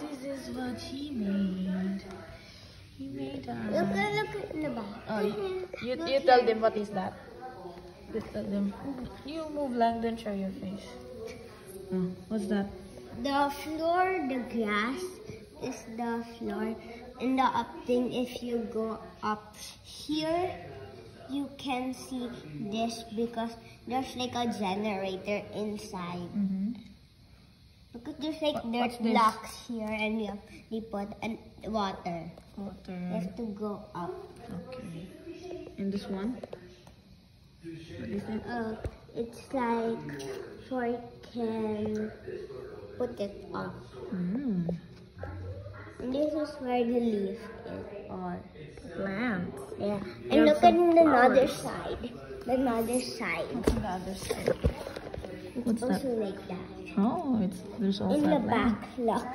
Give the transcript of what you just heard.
This is what he made. He made a... Look in the back. Oh, you tell them what is that. You tell them. You move lang, don't show your face. Oh, what's that? The floor, the grass is the floor. And the up thing, if you go up here, you can see this because there's like a generator inside. Because there's like dirt blocks here and you put water. You have to go up. Okay. And this one? What is it? It's like so I can put it up. And this is where the leaf is on. Plants. Yeah. And look at another side. Another side. What's on the other side? What's also that? like that. Oh, there's also In the a plant. back, look.